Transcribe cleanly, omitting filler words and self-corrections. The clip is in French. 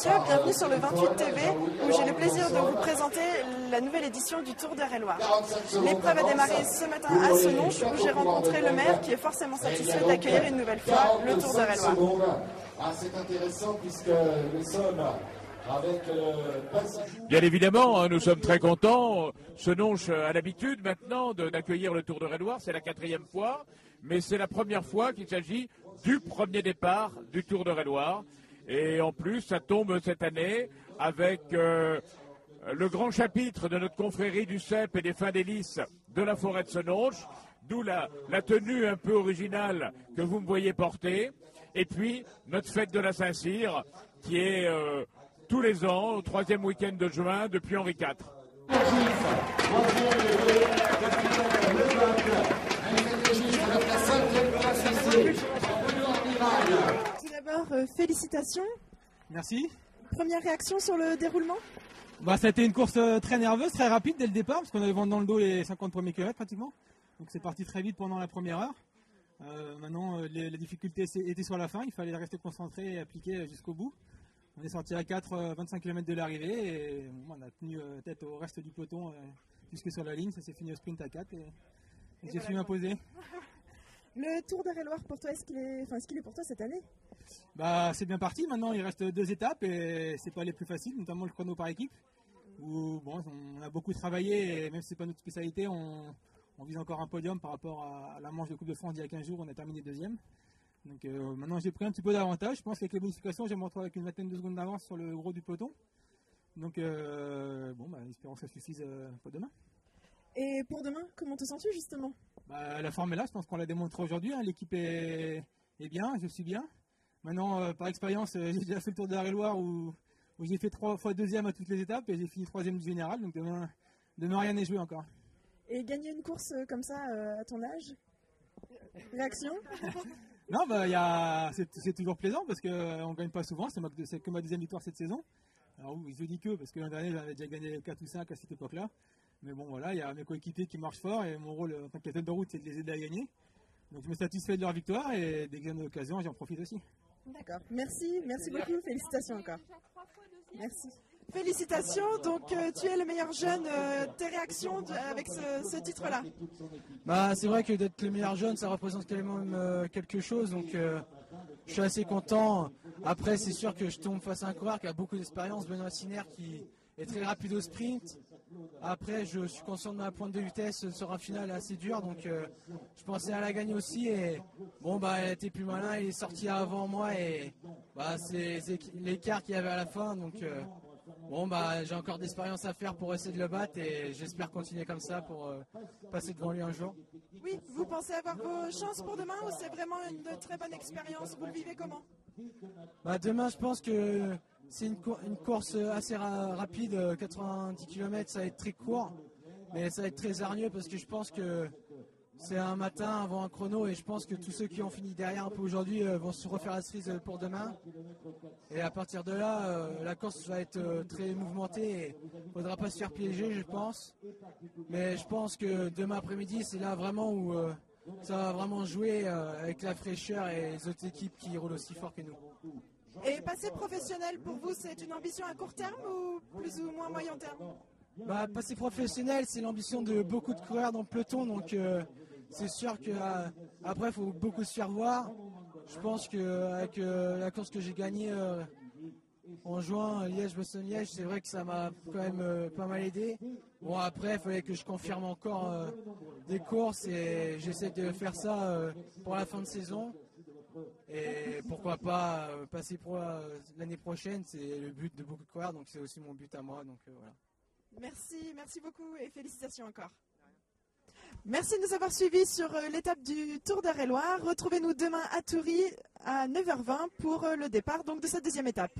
messieurs, bienvenue sur le 28 TV où j'ai le plaisir de vous présenter la nouvelle édition du Tour d'Eure-et-Loir. L'épreuve a démarré ce matin à Senonches où j'ai rencontré le maire qui est forcément satisfait d'accueillir une nouvelle fois le Tour d'Eure-et-Loir. C'est intéressant puisque nous sommes avec Bien évidemment, nous sommes très contents. Senonches a l'habitude maintenant d'accueillir le Tour d'Eure-et-Loir, c'est la 4e fois, mais c'est la première fois qu'il s'agit du premier départ du Tour d'Eure-et-Loir. Et en plus, ça tombe cette année avec le grand chapitre de notre confrérie du CEP et des fins d'hélice de la forêt de Senonches, d'où la tenue un peu originale que vous me voyez porter. Et puis, notre fête de la Saint-Cyr, qui est tous les ans, au 3e week-end de juin, depuis Henri IV. Tout d'abord, félicitations. Merci. Première réaction sur le déroulement? Ça a été une course très nerveuse, très rapide dès le départ, parce qu'on avait vent dans le dos les 50 premiers kilomètres pratiquement. Donc c'est parti très vite pendant la première heure. Maintenant, la difficulté était sur la fin, il fallait rester concentré et appliquer jusqu'au bout. On est sorti à 25 km de l'arrivée et on a tenu tête au reste du peloton jusque sur la ligne. Ça s'est fini au sprint à 4 et j'ai su m'imposer. Le Tour d'Eure-et-Loir pour toi, est-ce qu'il est pour toi cette année? C'est bien parti, maintenant il reste 2 étapes et c'est pas les plus faciles, notamment le chrono par équipe. Où on a beaucoup travaillé et même si c'est pas notre spécialité, on vise encore un podium par rapport à la manche de Coupe de France d'il y a 15 jours, on a terminé 2e. Donc maintenant j'ai pris un petit peu d'avantage, je pense qu'avec les modifications je vais me retrouver avec une vingtaine de secondes d'avance sur le gros du peloton. Donc espérons que ça suffise pour demain. Et pour demain, comment te sens-tu justement? La forme est là, je pense qu'on l'a démontré aujourd'hui, hein. L'équipe est bien, je suis bien. Maintenant par expérience j'ai déjà fait le Tour d'Eure-et-Loir où j'ai fait 3 fois 2e à toutes les étapes et j'ai fini 3e du général, donc demain rien n'est joué encore. Et gagner une course comme ça à ton âge? Réaction? Non, c'est toujours plaisant parce qu'on ne gagne pas souvent, c'est que ma 2e victoire cette saison. Alors oui, je dis que parce que l'an dernier j'avais déjà gagné 4 ou 5 à cette époque-là. Mais bon voilà, il y a mes coéquipiers qui marchent fort et mon rôle en tant que capitaine de route c'est de les aider à gagner. Donc je me satisfais de leur victoire et dès que j'ai une occasion j'en profite aussi. D'accord, merci beaucoup, félicitations encore. Merci. Félicitations, donc tu es le meilleur jeune, tes réactions avec ce titre-là? C'est vrai que d'être le meilleur jeune, ça représente quand même quelque chose, donc je suis assez content. Après, c'est sûr que je tombe face à un coureur qui a beaucoup d'expérience, Benoît Sinner, qui est très rapide au sprint. Après, je suis conscient de ma pointe de vitesse sur un final assez dur, donc je pensais à la gagner aussi. Et elle était plus malin, il est sorti avant moi et c'est l'écart qu'il y avait à la fin, donc j'ai encore d'expérience à faire pour essayer de le battre et j'espère continuer comme ça pour passer devant lui un jour. Oui, vous pensez avoir vos chances pour demain ou c'est vraiment une très bonne expérience? Vous le vivez comment? Demain, je pense que c'est une course assez rapide, 90 km, ça va être très court, mais ça va être très hargneux parce que je pense que c'est un matin avant un chrono et je pense que tous ceux qui ont fini derrière un peu aujourd'hui vont se refaire la cerise pour demain. Et à partir de là, la course va être très mouvementée et il ne faudra pas se faire piéger, je pense. Mais je pense que demain après-midi, c'est là vraiment où ça va vraiment jouer avec la fraîcheur et les autres équipes qui roulent aussi fort que nous. Et passer professionnel pour vous, c'est une ambition à court terme ou plus ou moins moyen terme? Passer professionnel, c'est l'ambition de beaucoup de coureurs dans le peloton, donc c'est sûr qu'après il faut beaucoup se faire voir. Je pense qu'avec la course que j'ai gagnée en juin, Liège-Bastogne-Liège, c'est vrai que ça m'a quand même pas mal aidé. Après il fallait que je confirme encore des courses et j'essaie de faire ça pour la fin de saison. Et pourquoi pas passer pro l'année prochaine, c'est le but de beaucoup de coureurs, donc c'est aussi mon but à moi. Donc voilà. Merci beaucoup et félicitations encore. Merci de nous avoir suivis sur l'étape du Tour d'Eure-et-Loir. Retrouvez-nous demain à Toury à 9h20 pour le départ donc, de cette 2e étape.